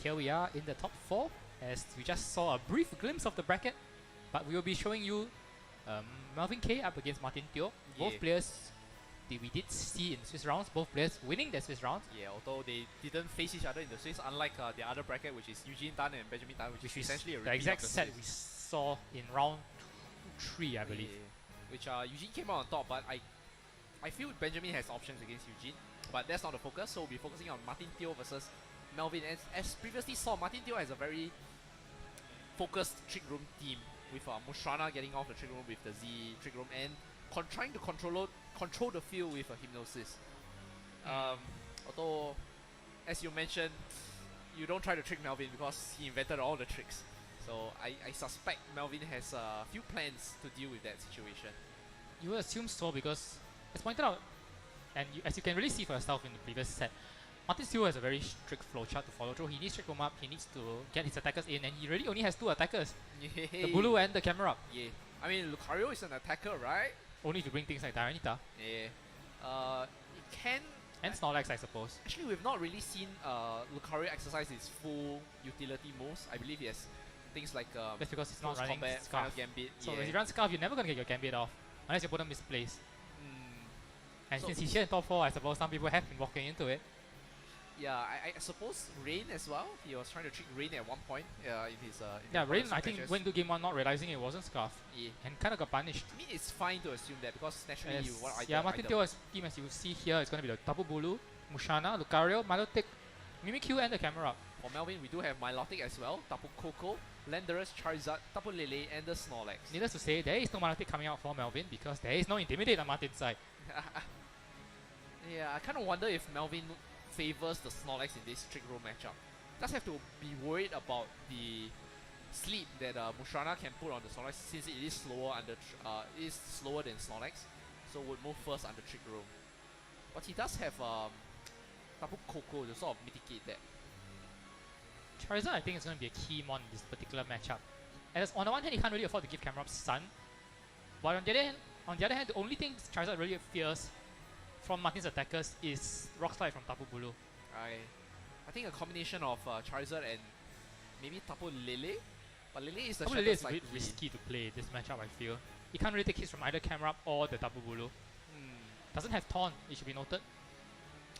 here we are in the top 4, as we just saw a brief glimpse of the bracket, but we will be showing you Melvin K up against Martin Teo. Both players we did see in Swiss rounds, both players winning their Swiss rounds. Yeah, although they didn't face each other in the Swiss, unlike the other bracket, which is Eugene Tan and Benjamin Tan, which is essentially a repeat the exact of the set Swiss. we saw in round 3, I believe. Which Eugene came out on top, but I feel Benjamin has options against Eugene, but that's not the focus, so we'll be focusing on Martin Teo versus Melvin. As previously saw, Martin Teo has a very focused trick room team, with Mushrana getting off the trick room with the Z trick room and trying to control the field with a Hypnosis. Although, as you mentioned, you don't try to trick Melvin because he invented all the tricks. So I suspect Melvin has a few plans to deal with that situation. You would assume so because, as pointed out, and as you can really see for yourself in the previous set, Martin Teo has a very strict flowchart to follow through. He needs to trick room up, he needs to get his attackers in, and he really only has 2 attackers. The Bulu and the camera up. Yeah. I mean, Lucario is an attacker, right? Only if you bring things like Tyranitar. Yeah. It can... And Snorlax, I suppose. Actually, we've not really seen Lucario exercise his full utility moves. I believe he has things like... That's because he's not running combat, Scarf. Gambit. So if you run Scarf, you're never going to get your Gambit off. Unless your opponent misplays. And so since he's here in top 4, I suppose some people have been walking into it. Yeah, I suppose Rain as well. He was trying to trick Rain at one point in his Rain, I think, went into game 1 not realizing it wasn't Scarf. Yeah. And kind of got punished. I mean, it's fine to assume that because naturally you want item. Yeah, Martin Teo's team, as you see here, is going to be the Tapu Bulu, Mushrana, Lucario, Milotic, Mimikyu, and the camera up. For Melvin, we do have Milotic as well, Tapu Koko, Landorus, Charizard, Tapu Lele, and the Snorlax. Needless to say, there is no Milotic coming out for Melvin because there is no Intimidate on Martin's side. Yeah, I kind of wonder if Melvin favors the Snorlax in this trick room matchup. Does have to be worried about the sleep that Mushrana can put on the Snorlax, since it is slower than Snorlax, so would move first under trick room. But he does have Tapu Koko to sort of mitigate that. Charizard, I think, is going to be a key mon in this particular matchup. As on the one hand, he can't really afford to give camera up Sun, but on the other hand, the only thing Charizard really fears from Martin's attackers is Rock Slide from Tapu Bulu. I think a combination of Charizard and maybe Tapu Lele, but Lele is the Tapu Lele is a bit risky to play this matchup, I feel. He can't really take hits from either camera up or the Tapu Bulu. Doesn't have Taunt, it should be noted.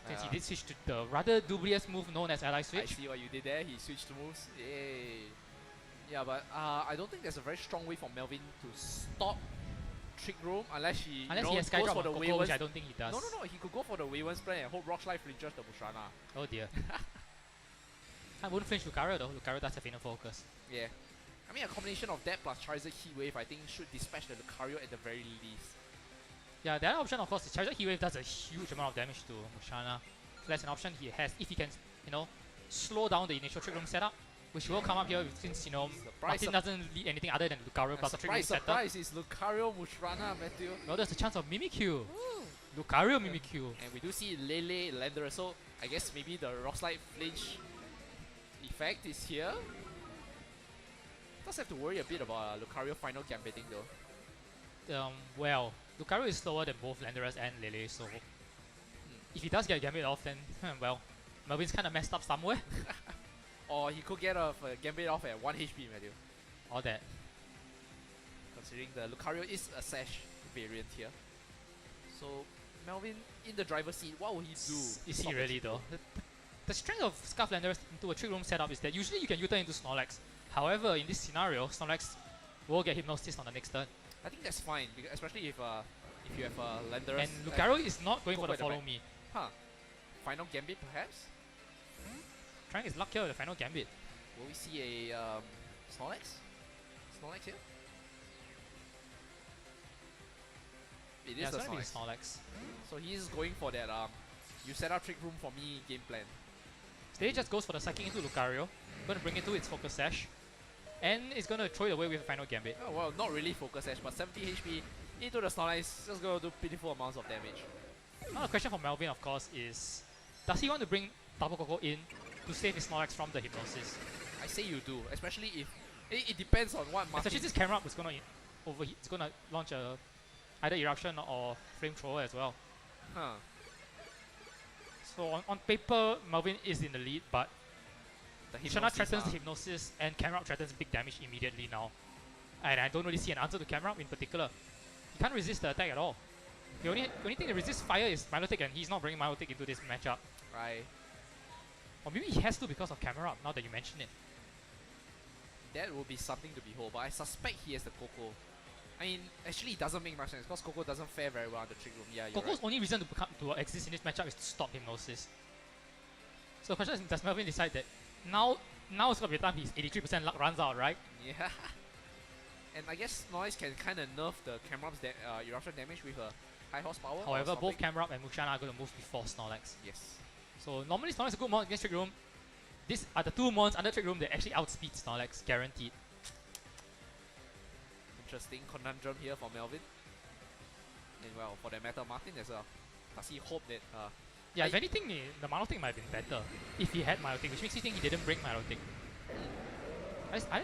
Since he did switch to the rather dubious move known as Ally Switch. I see what you did there, he switched moves. Yay. Yeah, but I don't think there's a very strong way for Melvin to stop Trick Room unless he has goes for the Koko, which I don't think he does. No, he could go for the Wayward's plan and hope Rock Slide flinches the Mushrana. Oh dear. I wouldn't flinch Lucario though, Lucario does have inner focus. Yeah. I mean, a combination of that plus Charizard Heat Wave I think should dispatch the Lucario at the very least. Yeah, the other option of course is Charizard Heat Wave does a huge amount of damage to Mushrana. So that's an option he has if he can, slow down the initial Trick Room setup, which will come up here since, Martin doesn't lead anything other than Lucario plus a Trick Room setup. Surprise is Lucario Mushrana, Matthew. Well, there's a chance of Mimikyu. Lucario Mimikyu. And we do see Lele, Landorus, so I guess maybe the Rock Slide flinch effect is here. Does have to worry a bit about Lucario final gambiting though. Well, Lucario is slower than both Landorus and Lele, so if he does get Gambit off, then, well, Melvin's kind of messed up somewhere. Or he could get a Gambit off at 1 HP, Matthew. Or that. Considering the Lucario is a Sash variant here. So, Melvin in the driver's seat, what will he do? Is he really though? The strength of Scarf Landorus into a Trick Room setup is that usually you can U-turn into Snorlax. However, in this scenario, Snorlax will get Hypnosis on the next turn. I think that's fine, because especially if you have Landorus. And Lucario is not going for the follow me. Huh. Final Gambit perhaps? Trying his luck here with the final Gambit. Will we see a Snorlax? Snorlax here? It is the Snorlax. So he's going for that you set up Trick Room for me game plan. Stage just goes for the Psychic into Lucario. Going to bring it to its Focus Sash. And it's going to throw it away with a final Gambit. Oh, well, not really Focus Sash, but 70 HP into the Snorlax. Just going to do pitiful amounts of damage. Now the question for Melvin, of course, is does he want to bring Tapu Koko in to save his Snorlax from the Hypnosis? I say you do, especially if it depends on what Martin. Especially this camera up is going to overheat. It's going to launch either Eruption or Flamethrower as well. Huh. So on paper, Melvin is in the lead, but The Shana threatens the ah. Hypnosis and Camera Up threatens big damage immediately now. And I don't really see an answer to Camera Up in particular. He can't resist the attack at all. The only thing that resists fire is Milotic, and he's not bringing Milotic into this matchup. Right. Or maybe he has to because of Camera Up, now that you mention it. That will be something to behold, but I suspect he has the Coco. I mean, actually it doesn't make much sense because Coco doesn't fare very well on the Trick Room. Yeah, you're Coco's right. only reason to exist in this matchup is to stop Hypnosis. So the question is, does Melvin decide that now it's gonna be a time his 83% luck runs out, right? Yeah. And I guess Snorlax can kind of nerf the Camera Up's eruption damage with a high horsepower. However, both Camera Up and Mushan are going to move before Snorlax. Yes. So normally Snorlax is a good mon against Trick Room. These are the two mons under Trick Room that actually outspeed Snorlax, guaranteed. Interesting conundrum here for Melvin. And well, for that matter, Martin as well. Does he hope that... yeah, if anything, the Milotic might have been better if he had Milotic, which makes me think he didn't bring Milotic.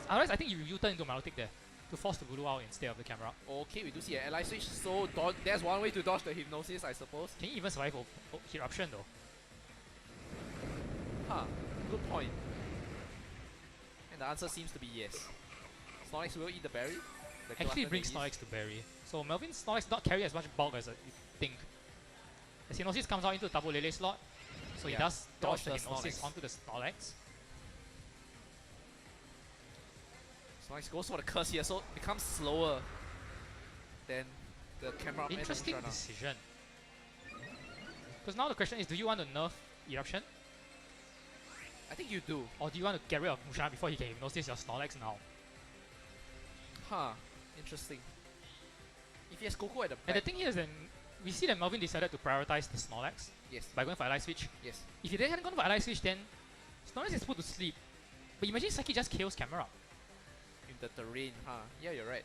Otherwise, I think you U-turn into Milotic there to force the Voodoo out instead of the Camera Up. Okay, we do see an ally switch, so there's one way to dodge the Hypnosis, I suppose. Can he even survive Eruption though? Huh, good point. And the answer seems to be yes. Snorlax will eat the berry. The Actually glutton brings that he is. Snorlax to Berry. So Melvin's Snorlax not carry as much bulk as you think. The Hypnosis comes out into the double Lele slot, so he does dodge the Hypnosis Snorlax onto the Snorlax. Snorlax goes for the curse here, so it becomes slower than the Camera Up. Interesting decision. Because now the question is, do you want to nerf Eruption? I think you do. Or do you want to get rid of Mushan before he can Hypnosis your Snorlax now? Huh, interesting. If he has Coco at the back. And the thing here is that we see that Melvin decided to prioritize the Snorlax Yes, by going for Ally Switch. yes. If he hadn't gone for Ally Switch, then Snorlax is put to sleep. But imagine Psyche just kills Camera Up. In the terrain, huh? Yeah, you're right.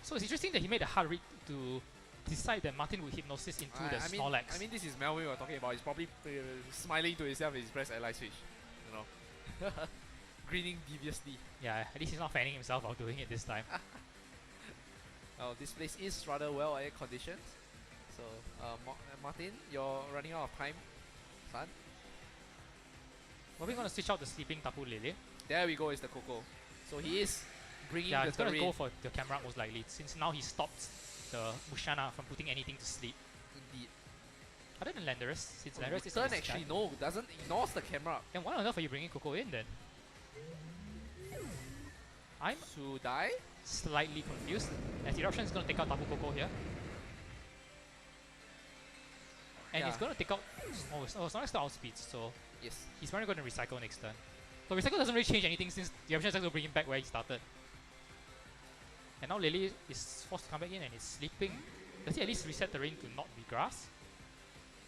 So it's interesting that he made a hard read to decide that Martin would Hypnosis into the Snorlax. I mean, this is Melvin we're talking about. He's probably smiling to himself as he pressed Ally Switch. You know? Grinning deviously. Yeah, at least he's not fanning himself while doing it this time. Oh, this place is rather well air conditioned. So, Martin, you're running out of time, son. Are we going to switch out the sleeping Tapu Lele? There we go, is the Coco. So he is bringing Yeah, the he's going to terrain. go for the Camera Up most likely, since now he stopped the Mushana from putting anything to sleep. Indeed. Other than Landorus, since Oh, Landorus is Return in the actually sky. no, doesn't ignores the Camera Up. Then why on earth are you bringing Coco in then? I'm To die? slightly confused, as Eruption is going to take out Tapu Koko here. And he's Yeah. going to take out... Oh, Snorlax still outspeeds, so Yes. he's probably going to recycle next turn. So recycle doesn't really change anything since the Eruption is going to bring him back where he started. And now Lele is forced to come back in and he's sleeping. Does he at least reset terrain to not be grass?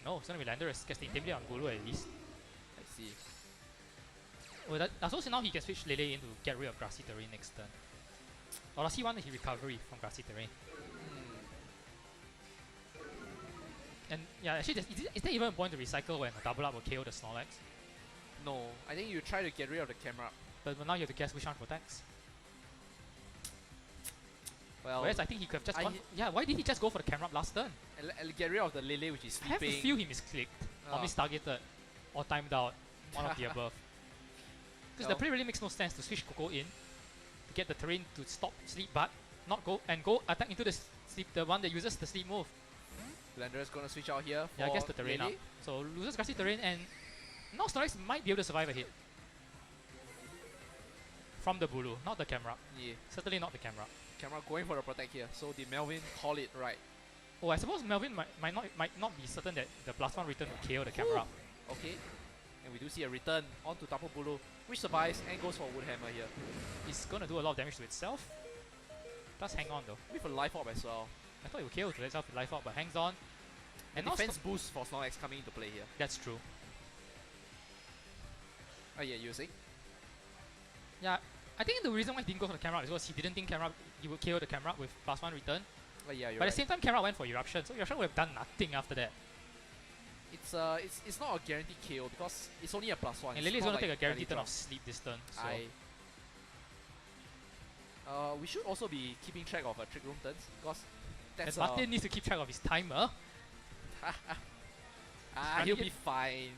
No, it's going to be Landorus. Gets the Intimidate on Gulu at least. I see. Oh, I suppose now he can switch Lele in to get rid of grassy terrain next turn. Or does he want the recovery from grassy terrain? And yeah, actually, is there even a point to recycle when a double up will KO the Snorlax? No, I think you try to get rid of the Camera Up. But now you have to guess which one protects. Well, Whereas I think he could have just gone... Yeah, why did he just go for the camera up last turn? I'll get rid of the Lele, which is I have a sleeping. feel he misclicked, or mistargeted, or timed out, one of the above. Because the play really makes no sense to switch Coco in to get the terrain to stop sleep, but not go attack into the sleep, the one that uses the sleep move. Blender's gonna switch out here for Yeah, I guess the terrain Lele. up. So loses grassy terrain, and now Snorlax might be able to survive a hit from the Bulu, not the camera. Yeah, Certainly not the camera. Camera going for the protect here. So did Melvin call it right? Oh, I suppose Melvin might not be certain that the +1 return will KO the camera. Okay. And we do see a return onto Tapu Bulu, which survives and goes for Woodhammer here. It's gonna do a lot of damage to itself. Does hang on though. With a life orb as well. I thought it would KO to itself with life up, but hangs on. And now defense boost for Snorlax coming into play here. That's true. Oh yeah, you were saying? Yeah, I think the reason why he didn't go for the camera is because he didn't think he would KO the camera with +1 return. Oh yeah, you're But right. at the same time, camera went for Eruption, so Eruption would have done nothing after that. It's not a guaranteed KO because it's only a +1. And Lily is gonna take a guaranteed turn of sleep this turn. So we should also be keeping track of trick room turns because that's and Martin needs to keep track of his timer. He'll be fine.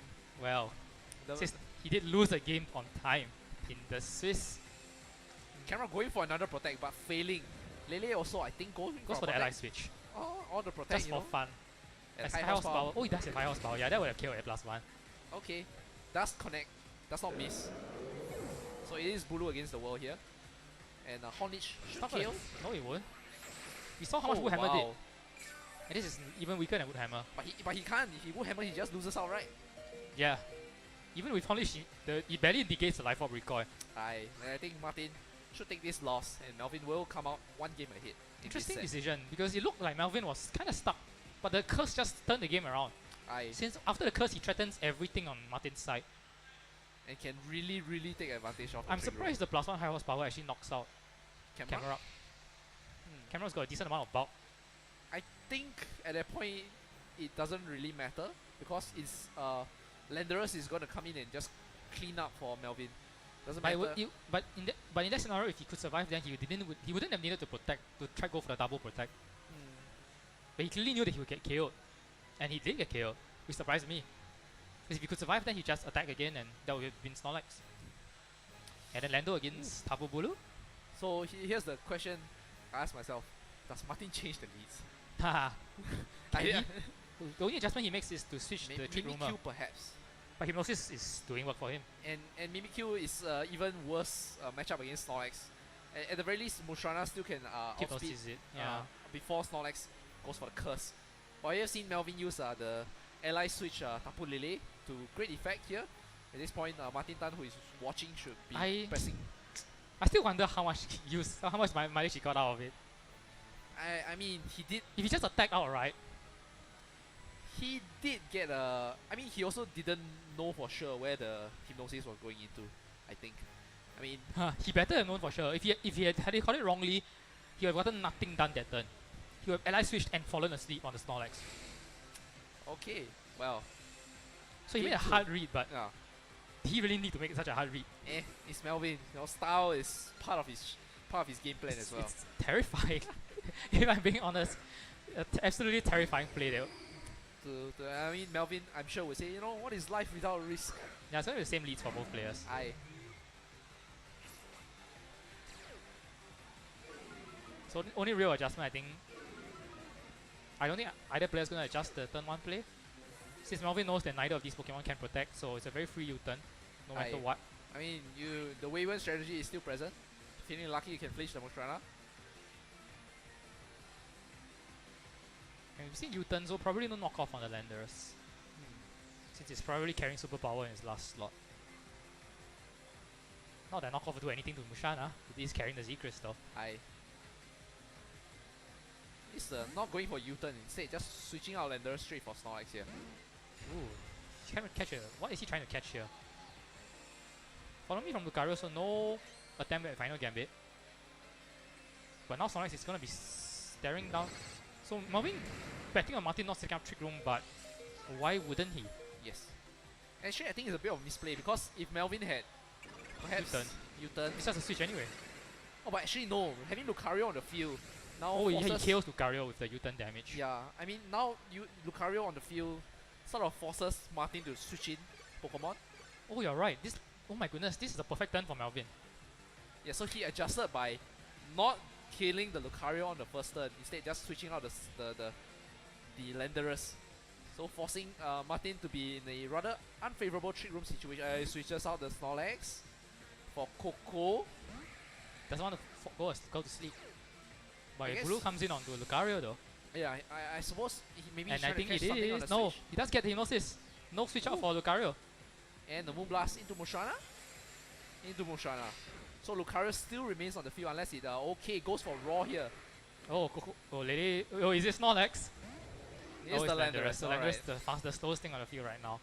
Well, The since he did lose a game on time in the Swiss. camera going for another protect but failing. Lele also I think goes Goes for the ally switch. Oh, all the protect, Just you for know. fun. At As high high horsepower. Oh, he does have high horsepower. Yeah, that would have killed at +1. Okay, does connect, does not miss. So it is Bulu against the world here. And Hornich should Not kill. No, he won't. We saw how much Woodhammer did. And this is even weaker than Woodhammer. But he can't. If he Woodhammer, he just loses outright. Yeah. Even with Hornich, he barely negates the life orb recoil. I think Martin should take this loss and Melvin will come out one game ahead. Interesting decision because it looked like Melvin was kind of stuck. But the curse just turned the game around. Since after the curse, he threatens everything on Martin's side. And can really, really take advantage of the I'm trick surprised the +1 high horsepower actually knocks out room. Camera. Camera's got a decent amount of bulk. I think at that point it doesn't really matter because it's Landerus is gonna come in and just clean up for Melvin. Doesn't matter. But in that scenario, if he could survive, then he wouldn't have needed to protect to try go for the double protect. But he clearly knew that he would get KO'd, and he did get KO'd, which surprised me. Because if he could survive, then he just attack again, and that would have been Snorlax. And then Lando against Tapu Bulu. So here's the question I ask myself: does Martin change the leads? Haha. The only adjustment he makes is to switch the Trick Room. Mimikyu perhaps. But Hypnosis is doing work for him. And Mimikyu is even worse matchup against Snorlax. At the very least, Mushrana still can outspeed Hypnosis it. Yeah. before Snorlax goes for the curse. But you have seen Melvin use the ally switch Tapu Lele to great effect here. At this point, Martin Tan, who is watching, should be pressing. I still wonder how much how much mileage he got out of it. I mean, he did. If he just attacked outright, he did get a. I mean, he also didn't know for sure where the hypnosis was going into. I think. I mean, he better have known for sure. If he had caught it wrongly, he would have gotten nothing done that turn. He would have ally switched and fallen asleep on the Snorlax. Okay, well. So he made a hard read, but yeah. did he really need to make such a hard read? It's Melvin. Your style is part of his game plan as well. It's terrifying. If I'm being honest, absolutely terrifying play there. I mean, Melvin, I'm sure would say, you know, what is life without risk? Yeah, it's going to be the same leads for both players. So only real adjustment, I think. I don't think either player is going to adjust the turn 1 play. Since Melvin knows that neither of these Pokemon can protect, so it's a very free U-turn, no matter what. I mean, the Wayward strategy is still present. Feeling lucky you can flinch the Mushrana. And we've seen U-turn, so probably no knockoff on the Landers. Since it's probably carrying superpower in his last slot. Not that knockoff will do anything to Mushrana, it is carrying the Z-Crystal. It's not going for U-turn, instead just switching out Landers straight for Snorlax here. Ooh, he's trying to catch it. What is he trying to catch here? Follow me from Lucario, so no attempt at Final Gambit. But now Snorlax is going to be staring down. So Melvin betting on Martin not setting up Trick Room, but why wouldn't he? Yes. Actually, I think it's a bit of misplay because if Melvin had perhaps U-turn. It's just a switch anyway. Oh, but actually no. Having Lucario on the field now. Oh, yeah, he kills Lucario with the U-turn damage. Yeah, I mean now Lucario on the field sort of forces Martin to switch in Pokemon. Oh, you're right. Oh my goodness, this is a perfect turn for Melvin. Yeah, so he adjusted by not killing the Lucario on the first turn, instead just switching out the Landorus. So forcing Martin to be in a rather unfavorable Trick Room situation. He switches out the Snorlax for Coco. Doesn't want to go to sleep. But if Blue comes in onto Lucario though. Yeah, I suppose maybe he's trying to catch something on the No, switch. he does get the Hypnosis. No switch out for Lucario. And the Moonblast into Mushrana. So Lucario still remains on the field unless it goes for Raw here. Oh, Coco. Oh, lady. Oh, is it Snorlax? It's the Landorus. So Landorus is the slowest thing on the field right now.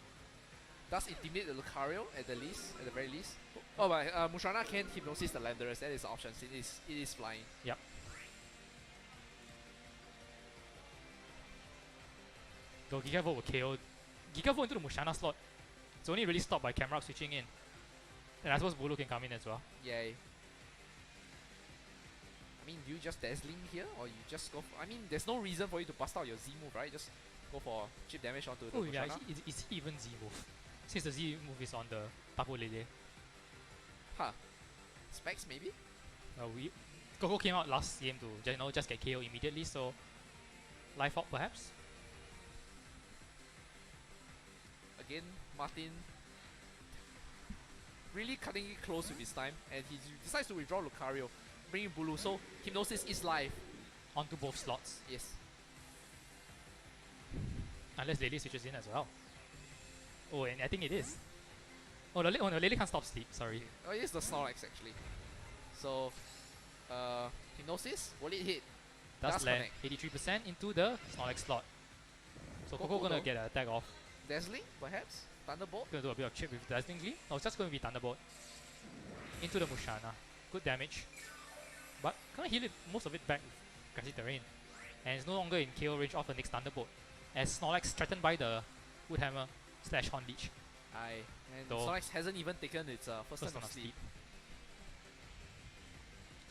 Does intimidate the Lucario at the very least. Oh, but Mushrana can Hypnosis the Landorus. That is the option. It is flying. Yep. So Gigavolt will KO. Gigavolt into the Mushrana slot. It's only really stopped by Camera switching in. And I suppose Bulu can come in as well. Yay. I mean, do you just Dazzling here? Or you just go for, I mean, there's no reason for you to bust out your Z move, right? Just Go for chip damage onto the Oh yeah, Mushrana. it's even Z move. Since the Z move is on the Tapu Lele. Huh. Specs maybe? Coco came out last game to just get KO immediately, so life out perhaps. Again, Martin really cutting it close with his time, and he decides to withdraw Lucario, bringing Bulu. So Hypnosis is live. Onto both slots. Yes. Unless Lele switches in as well. Oh, and I think it is. Oh, no, Lele can't stop sleep, sorry. Okay. Oh, it is the Snorlax actually. So, Hypnosis, will it hit? Does land 83% into the Snorlax slot. So Coco gonna get an attack off. Dazzling, perhaps? Thunderbolt? Gonna do a bit of chip with Dazzling Gleam. Oh, it's just gonna be Thunderbolt. Into the Mushrana. Good damage. But gonna heal it, most of it back with Grassy Terrain. And it's no longer in KO range of the next Thunderbolt. As Snorlax threatened by the Wood Hammer / Horn Leech. Aye. And Though Snorlax hasn't even taken its first turn of sleep.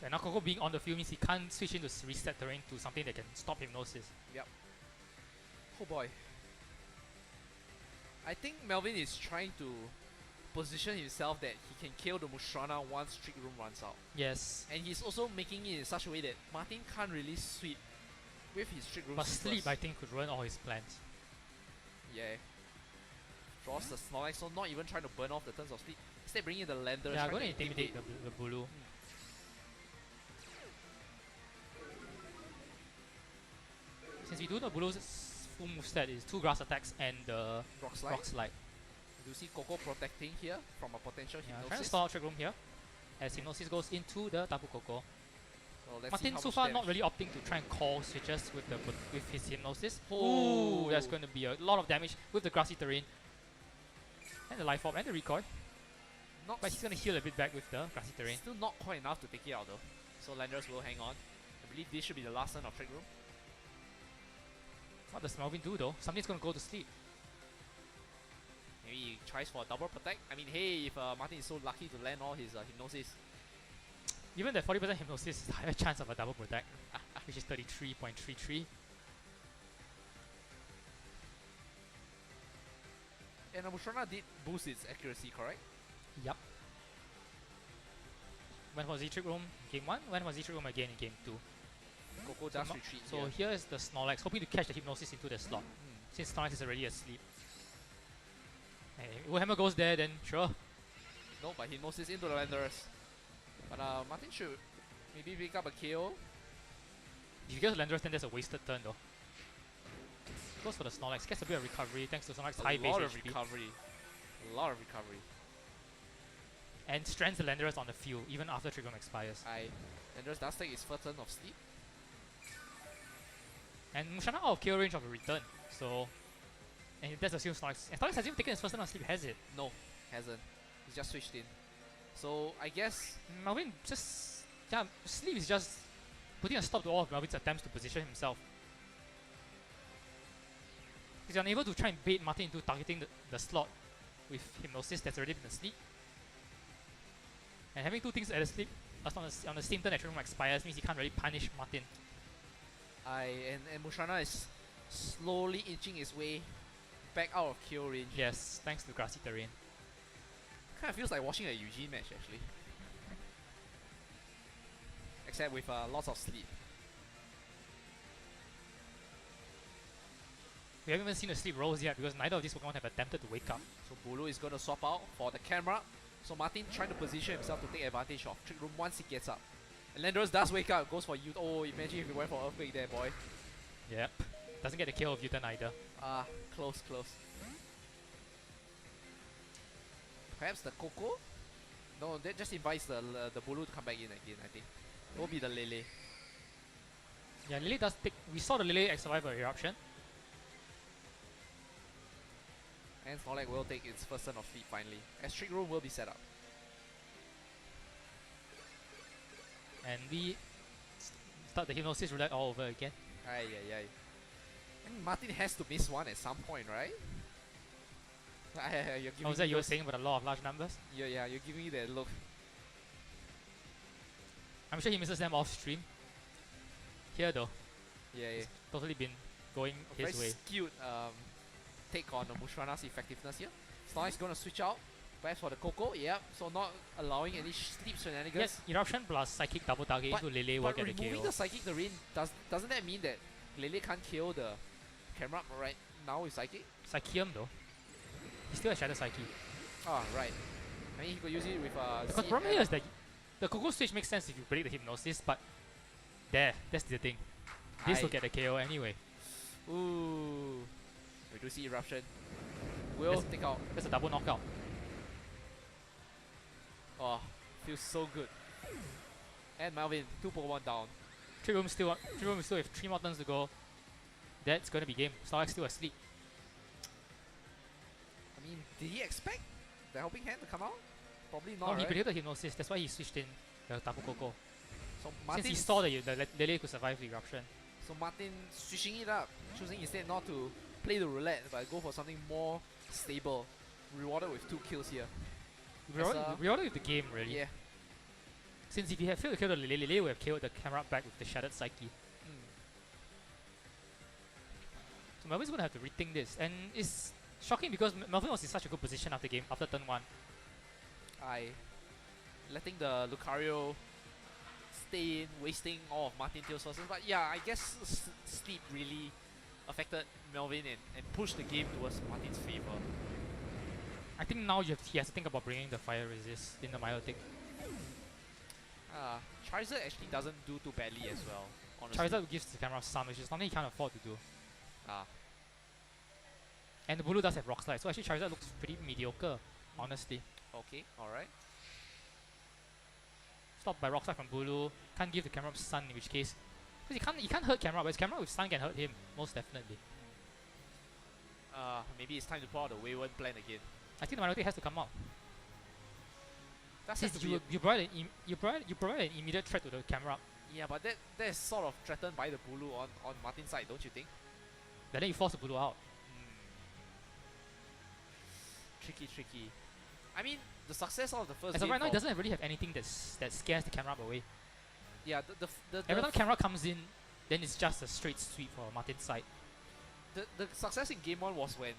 So now Coco being on the field means he can't switch into reset terrain to something that can stop Hypnosis. Yep. Oh boy. I think Melvin is trying to position himself that he can kill the Mushrana once Trick Room runs out. Yes. And he's also making it in such a way that Martin can't really sweep with his Trick Room. But sleep, I think, could ruin all his plans. Yeah. Draws the Snorlax, so not even trying to burn off the turns of sleep. Instead bringing the Landers. Yeah, going to intimidate the Bulu. Since we do know Bulu's full moveset is 2 grass attacks and the Rock Slide. Rock Slide. Do you see Coco protecting here from a potential Hypnosis? Trying to stall out Trick Room here. As Hypnosis goes into the Tapu Koko. So let's Martin see how so much far damage. not really opting to try and call switches with his Hypnosis. Oh. Ooh, that's going to be a lot of damage with the grassy terrain. And the Life Orb and the Recoil. Not But he's going to heal a bit back with the grassy terrain. Still not quite enough to take it out though. So Landers will hang on. I believe this should be the last turn of Trick Room. What does Melvin do though? Something's going to go to sleep. Maybe he tries for a double protect. I mean, hey, if Martin is so lucky to land all his Hypnosis. Even that 40% Hypnosis is a higher chance of a double protect, which is 33.33. And Mushrana did boost its accuracy, correct? Yup. When was Z-Trick Room? Game 1? When was Z-Trick Room again in Game 2? Coco does retreat So here. here is the Snorlax, hoping to catch the Hypnosis into the slot. Since Snorlax is already asleep. Hey, Warhammer goes there, then sure. No, but Hypnosis into the Landers. But Martin should maybe pick up a KO. If he gets Landers, then there's a wasted turn though. Goes for the Snorlax, gets a bit of recovery thanks to Snorlax's high A base lot of HP. recovery. A lot of recovery. And strands the Landers on the field even after Trick Room expires. Landers does take his first turn of sleep. And Mushrana out of KO range of a return, so... And that's assumes Snorlax. And Snorlax has even taken his first turn on sleep, has it? No, hasn't. He's just switched in. So I guess Melvin just... Yeah, sleep is just putting a stop to all of Melvin's attempts to position himself. He's unable to try and bait Martin into targeting the slot with Hypnosis that's already been asleep. And having two things at the sleep on the same turn that Trick Room expires means he can't really punish Martin. and Mushrana is slowly inching his way back out of KO range. Yes, thanks to grassy terrain. Kind of feels like watching a Eugene match actually. Except with lots of sleep. We haven't even seen the sleep rolls yet because neither of these Pokemon have attempted to wake up. So Bulu is going to swap out for the camera. So Martin trying to position himself to take advantage of Trick Room once he gets up. And Landers does wake up, goes for U. Oh, imagine if he went for Earthquake there, boy. Yep. Doesn't get the kill of U-turn either. Close. Perhaps the Coco? No, that just invites the Bulu to come back in again, I think. It will be the Lele. Yeah, Lele does take... We saw the Lele survive an eruption. And Snorlax will take its first turn of sleep finally, as Trick Room will be set up. And we start the Hypnosis roulette all over again. Aye. And Martin has to miss one at some point, right? You're giving Was that me you were those- saying about the law of large numbers? Yeah, you're giving me that look. I'm sure he misses them off stream. Here though, Yeah. totally been going A his very way. skewed take on the Mushrana's effectiveness here. Snorlax gonna switch out. Perhaps for the Coco, yep. So not allowing any sleep shenanigans. Yes, Eruption plus Psychic double target into Lele will But get a removing KO. the Psychic the rain, doesn't that mean that Lele can't kill the camera right now with Psychic? Psychium though. He still has Shadow Psyche. Ah, right. I mean, he could use it with Because the problem here is that the Coco switch makes sense if you break the Hypnosis, but that's the thing. This will get a KO anyway. Ooh. We do see Eruption. Will take out. That's a double knockout. Oh, feels so good. And Melvin, 2 Pokemon down. Trick Room still with 3 more turns to go. That's gonna be game. Snorlax still asleep. I mean, did he expect the helping hand to come out? Probably not, No, he right? predicted Hypnosis, that's why he switched in the Tapu Koko. So Since he saw that the Lele could survive the Eruption. So Martin switching it up, choosing instead not to play the roulette, but go for something more stable. Rewarded with 2 kills here. Rewarded with the game, really. Yeah. Since if he had failed to kill the Lele, Lele would have killed the camera back with the Shattered Psyche. So Melvin's gonna have to rethink this. And it's shocking because Melvin was in such a good position after turn 1. Letting the Lucario stay in, wasting all of Martin Teal's sources. But yeah, I guess sleep really affected Melvin and pushed the game towards Martin's favor. I think now he has to think about bringing the Fire Resist in the Milotic. Charizard actually doesn't do too badly as well, honestly. Charizard gives the camera some, which is something he can't afford to do. Ah. And the Bulu does have Rock Slide, so actually Charizard looks pretty mediocre, honestly. Okay, alright. Stopped by Rock Slide from Bulu, can't give the camera Sun, in which case, because he can't hurt camera, but his camera with Sun can hurt him, most definitely. Maybe it's time to pull out the Wayward plan again. I think the Milotic has to come out. That's Since you provide an immediate threat to the camera. yeah, but that is sort of threatened by the Bulu on Martin's side, don't you think? Then you force the Bulu out. Tricky. I mean, the success of the first As game of right now, for- it doesn't really have anything that scares the camera away. Yeah, Every time camera comes in, then it's just a straight sweep for Martin's side. the success in game 1 was when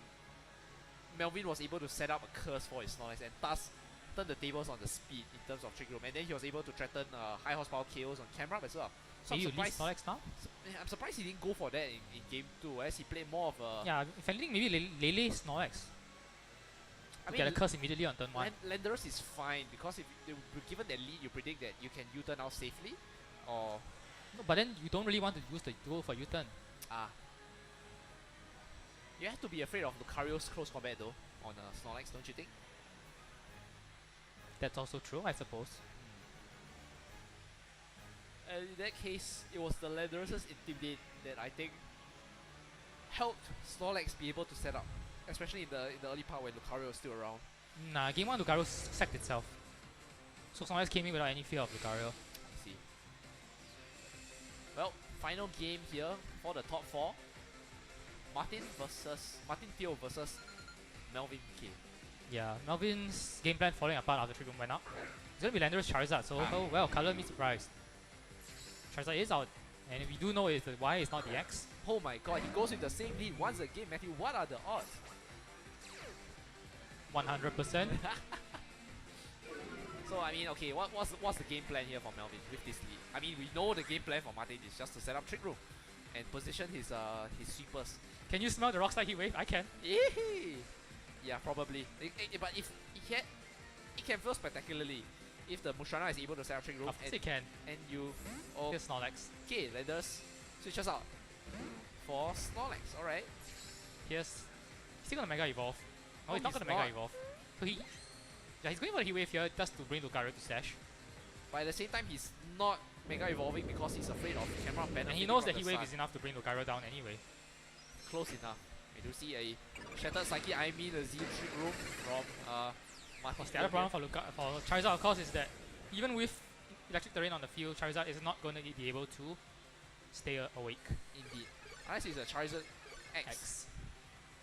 Melvin was able to set up a curse for his Snorlax and thus turn the tables on the speed in terms of trick room, and then he was able to threaten high horsepower KOs on camera as well. So Maybe I'm you leave surprised. Snorlax now? I'm surprised he didn't go for that in game 2, whereas he played more of a. Yeah, if anything, maybe Lele Snorlax. I Get a mean, curse immediately on turn 1. Landorus is fine because if you given that lead, you predict that you can U-turn out safely, or No, but then you don't really want to use the duel for U-turn. you have to be afraid of Lucario's close combat though on Snorlax, don't you think? That's also true, I suppose. And in that case, it was the Landorus' Intimidate that I think helped Snorlax be able to set up, especially in the early part when Lucario was still around. Nah, game 1 Lucario sacked itself. So Snorlax came in without any fear of Lucario. I see. Well, final game here for the top 4. Martin Teo versus Melvin K. Yeah, Melvin's game plan falling apart after Trick Room went up. It's gonna be Landorus Charizard, so oh well, color me surprised. Charizard is out, and we do know is the Y is not the X. Oh my god, he goes with the same lead once again, Matthew. What are the odds? 100%. So I mean, okay, what's the game plan here for Melvin with this lead? I mean, we know the game plan for Martin is just to set up Trick Room and position his sweepers. Can you smell the Rockstar Heat Wave? I can. Yeah, probably. But if it can feel spectacularly if the Mushrana is able to set up Trick Room. Of course it can. And you. Here's Snorlax. Okay, Landers switches out for Snorlax. Alright. He's still gonna Mega Evolve. No, he's not he's gonna Mega not. Evolve. So he's going for the Heat Wave here just to bring Lucario to Sash. But at the same time, he's not Mega Evolving because he's afraid of camera benefit. And he knows from that Heat the Wave sun. is enough to bring Lucario down anyway. Close enough. We do see a Shattered Psyche, I mean a Z Trick Room from Martin. The other problem for Charizard, of course, is that even with Electric Terrain on the field, Charizard is not going to be able to stay awake. Indeed. Unless it's a Charizard X. X.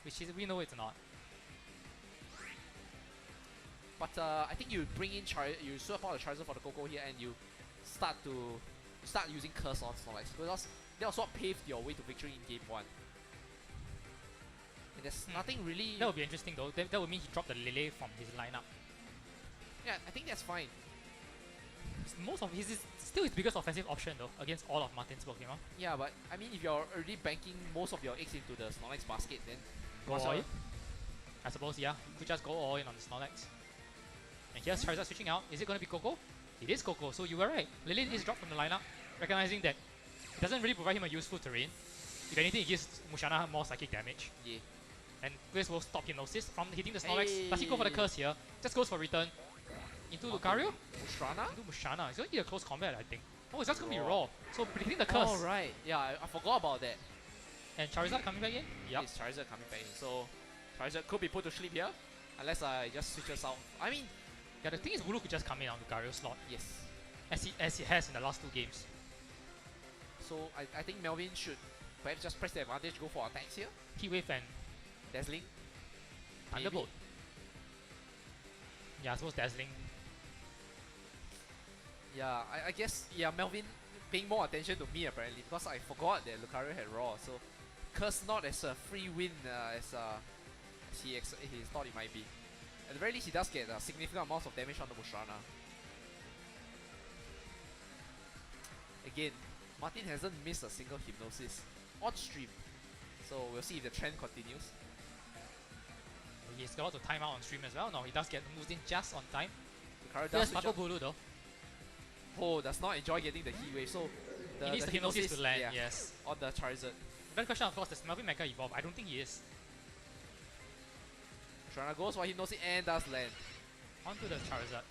Which is, we know it's not. But I think you bring in you swap out the Charizard for the Coco here and you start using Curse on Snorlax because that was what paved your way to victory in game 1. And there's nothing really. That would be interesting though. That would mean he dropped the Lele from his lineup. Yeah, I think that's fine. Most of his is still his biggest offensive option though against all of Martin's Pokemon. Yeah, but I mean, if you're already banking most of your eggs into the Snorlax basket, then Go all in. I suppose, yeah. You could just go all in on the Snorlax. And here's Charizard switching out. Is it going to be Coco? It is Coco, so you were right. Lily is dropped from the lineup, recognizing that it doesn't really provide him a useful terrain. If anything, it gives Mushana more psychic damage. Yeah. And this will stop Hypnosis from hitting the Snorlax. Hey. Does he go for the curse here? Just goes for return. Into Lucario? Mushrana? Into Mushana. It's going to be a close combat, I think. Oh, it's just going to be raw. So predicting the curse. Oh, right. Yeah, I forgot about that. And Charizard coming back in? Yep. It's Charizard coming back in. So Charizard could be put to sleep here. Unless I just switches out. I mean, yeah, the thing is Bulu could just come in on Lucario's slot. yes. As he has in the last 2 games. So I think Melvin should perhaps just press the advantage, go for attacks here. Heat Wave and Dazzling. Thunderbolt. Yeah, I suppose Dazzling. Yeah, I guess, yeah, Melvin paying more attention to me apparently because I forgot that Lucario had Raw. So Curse not as a free win as he thought it might be. At the very least, he does get significant amounts of damage on the Mushrana. Again, Martin hasn't missed a single Hypnosis on stream. So we'll see if the trend continues. He's got lots of time out on stream as well. No, he does get moved in just on time. Lucario Yes, does Marco Bulu though. Oh, does not enjoy getting the Heat Wave. So He needs the Hypnosis to land, yeah, yes. on the Charizard. That question, of course, does Melvin Mega evolve? I don't think he is. Mushrana goes for Hypnosis and does land. Onto the Charizard.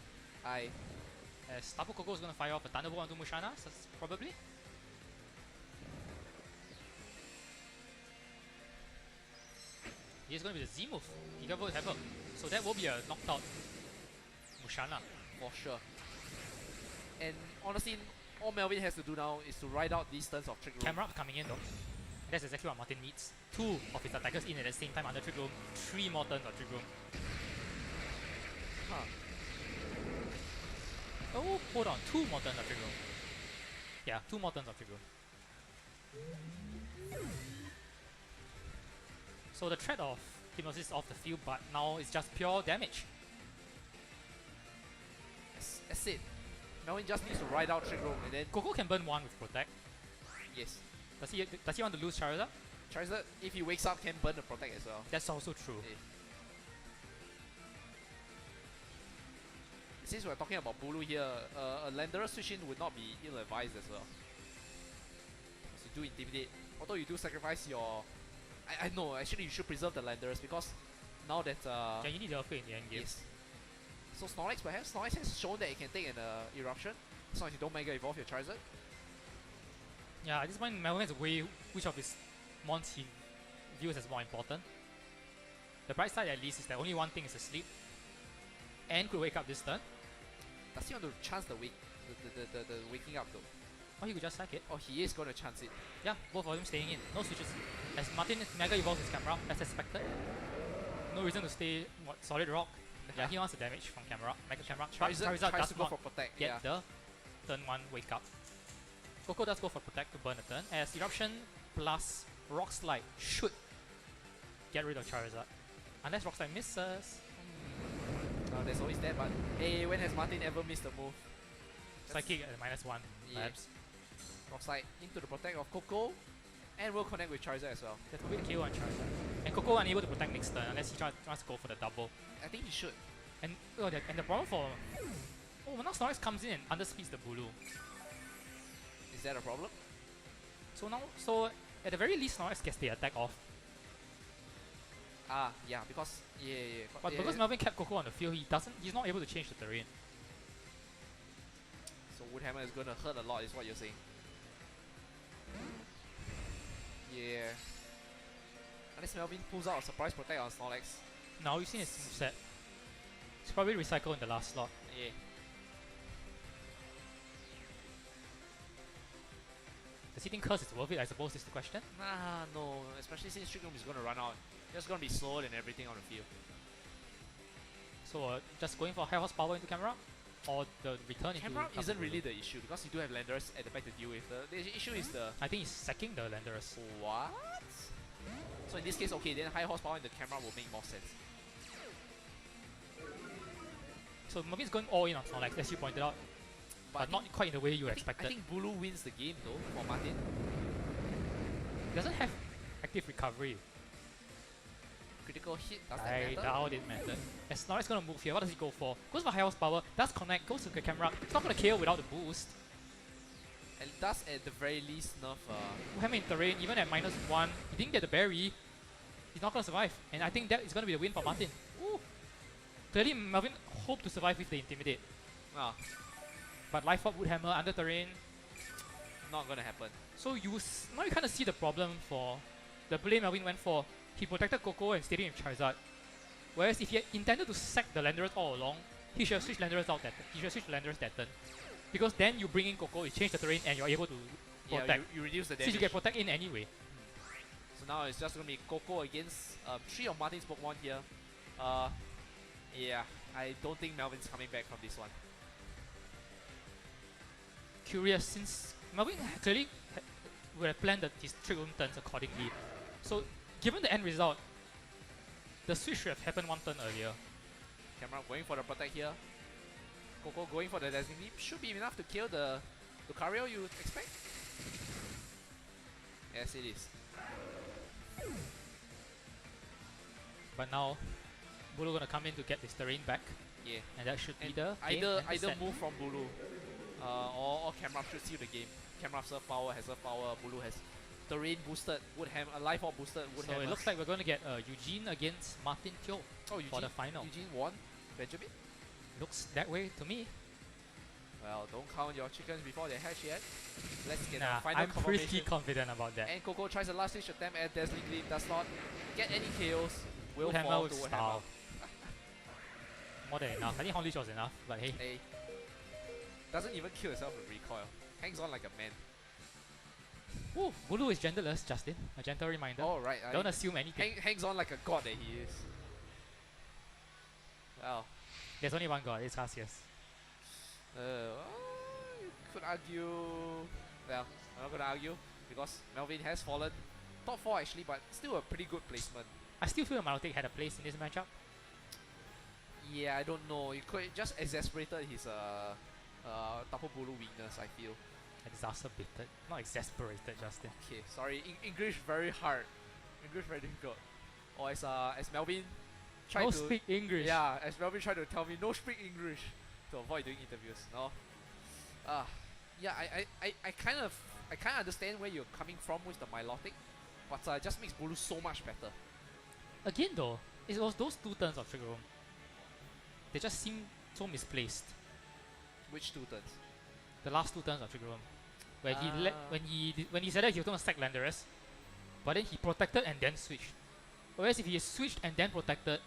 Aye. As Tapu Koko is going to fire off a Thunderbolt onto Mushana, probably. He's going to be the Z move. Giga Volt Havoc. So that will be a knocked out Mushana. For sure. And honestly, all Melvin has to do now is to ride out these turns of Trick Room. Camera up coming in though. And that's exactly what Martin needs. 2 of his attackers in at the same time under Trick Room. 3 more turns of Trick Room. Huh. Oh, hold on. 2 more turns of Trick Room. Yeah, 2 more turns of Trick Room. So the threat of Hypnosis is off the field, but now it's just pure damage. That's it. Melvin just needs to ride out Trick Room and then... Coco can burn 1 with Protect. Yes. Does he want to lose Charizard? Charizard, if he wakes up, can burn the Protect as well. That's also true. Yeah. Since we're talking about Bulu here, a Landerer switch in would not be ill-advised as well. Because you do Intimidate. Although you do sacrifice your... I know, actually you should preserve the Landerers because now that... Yeah, you need the Earthquake in the end game. Yes. So Snorlax perhaps? Snorlax has shown that it can take an Eruption as long as you don't Mega Evolve your Charizard. Yeah, at this point Melvin has to weigh which of his mons he views as more important. The bright side at least is that only one thing is asleep and could wake up this turn. Does he want to chance the waking up though? Or he could just sack it. Oh, he is going to chance it. Yeah, both of them staying in. No switches. As Martin Mega evolves his camera, as expected. No reason to stay Solid Rock. Yeah, he wants the damage from camera. Mega camera. Charizard does tries to go not for Protect. get Yeah. the turn 1 wake up. Coco does go for Protect to burn a turn, as Eruption plus Rock Slide should get rid of Charizard. Unless Rock Slide misses. There's always that, but hey, when has Martin ever missed a move? Psychic at -1, perhaps. Rock Slide into the Protect of Coco, and will connect with Charizard as well. That's probably the KO on Charizard. And Coco unable to protect next turn unless he tries to go for the double. I think he should. And the problem for... Oh, now Snorlax comes in and underspeeds the Bulu. Is that a problem? So at the very least Snorlax gets the attack off. Ah, yeah, because... Yeah. But because Melvin kept Coco on the field, he's not able to change the terrain. So Woodhammer is going to hurt a lot is what you're saying. Yeah. Unless Melvin pulls out a surprise Protect on Snorlax. Now you've seen his moveset. It's probably recycled in the last slot. Yeah. Does he think Curse is worth it, I suppose, is the question? Nah, no. Especially since Trick Room is going to run out. Just going to be slower than everything on the field. So just going for high horsepower into camera? Or the return into... Camera isn't really the issue because you do have Landers at the back to deal with. The issue is the... I think he's sacking the Landorus. What? So in this case, okay, then high horsepower in the camera will make more sense. So Melvin's going all in on Snorlax, as you pointed out, but not quite in the way you expected. I think Bulu wins the game though for Martin. He doesn't have active recovery. Critical hit, does that I matter? doubt it mattered. As Snorlax gonna move here, what does he go for? Goes for high horsepower, does connect, goes to the camera. It's not gonna KO without the boost. And it does at the very least nerf. Wuhan in terrain, even at -1, he didn't get the berry. He's not gonna survive, and I think that is gonna be the win for Martin. Ooh. Clearly, Melvin hoped to survive with the intimidate, Ah, but life up Woodhammer under terrain. not gonna happen. So now you kind of see the problem for the play Melvin went for. He protected Coco and stayed in with Charizard. Whereas if he had intended to sack the Landorus all along, he should have switched Landorus out that he should have switched Landorus that turn. Because then you bring in Coco, you change the terrain, and you're able to protect. Yeah, you reduce the damage. Since you get protect in anyway. So now it's just gonna be Coco against 3 of Martin's Pokemon here. Yeah, I don't think Melvin's coming back from this one. Curious, since Melvin clearly would have planned his trick room turns accordingly. So given the end result, the switch should have happened 1 turn earlier. Camera going for the protect here. Coco going for the designate. Should be enough to kill the Lucario, you expect? Yes, it is. But now, Bulu gonna come in to get this terrain back. Yeah. And that should be And the either move from Bulu or Camera should seal the game. Camera surf power, has surf power, Bulu has terrain boosted, Woodhammer, life orb boosted, Woodhammer. So it looks like we're going to get Eugene against Martin Teo for the final. Eugene won Benjamin? Looks that way to me. Well, don't count your chickens before they hatch yet. Let's get Nah, a final I'm confirmation. pretty confident about that. And Coco tries a last ditch attempt at Dazzling Gleam, does not get any KOs. Will Woodhammer fall with to Woodhammer. style. More than enough. I think Honleash was enough, but hey. Hey. Doesn't even kill himself with recoil. Hangs on like a man. Ooh, Bulu is genderless, Justin. A gentle reminder. Oh, right. Don't assume anything. Hangs on like a god that he is. Wow. There's only one god, it's Cassius. You could argue. Well, I'm not gonna argue because Melvin has fallen. Top 4 actually, but still a pretty good placement. I still feel Milotic had a place in this matchup. Yeah, I don't know. It could just exasperated his Tapu Bulu weakness, I feel. Exacerbated, not exasperated, Justin. Okay, sorry. English very hard. English very difficult. Or as Melvin tried No to speak English. Yeah, as Melvin tried to tell me no speak English to avoid doing interviews. No. Yeah, I kind of understand where you're coming from with the Milotic, but it just makes Bulu so much better. Again though, it was those 2 turns of Trick Room. They just seem so misplaced. Which 2 turns? The last 2 turns of Trick Room, where when he said that he was going to sack Landorus, but then he protected and then switched. Whereas if he had switched and then protected,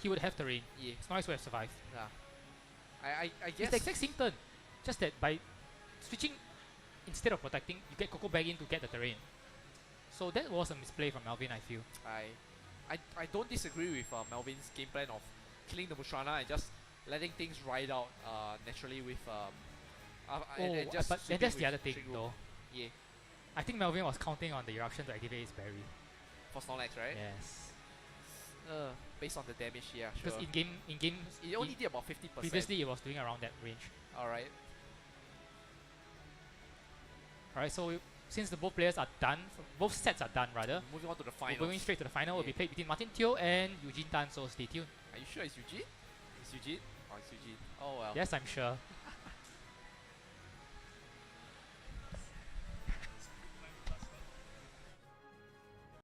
he would have terrain. Yeah. Snorlax would have survived. Yeah. I guess It's the exact same turn, just that by switching instead of protecting, you get Coco back in to get the terrain. So that was a misplay from Melvin, I feel. I don't disagree with Melvin's game plan of killing the Mushrana and just letting things ride out naturally with and just but sweeping that's the with other thing Trick Room. though. Yeah. I think Melvin was counting on the eruption to activate his berry. For Snorlax, right? Yes. Based on the damage, yeah, sure. Because in game, It only did about 50%. previously it was doing around that range. Alright. Alright, so since both players are done, both sets are done rather, Moving on to the we're final. going straight to the final. Will be played between Martin Teo and Eugene Tan, so stay tuned. Are you sure it's Eugene? It's Eugene? Oh, it's Eugene. Oh well. Yes, I'm sure.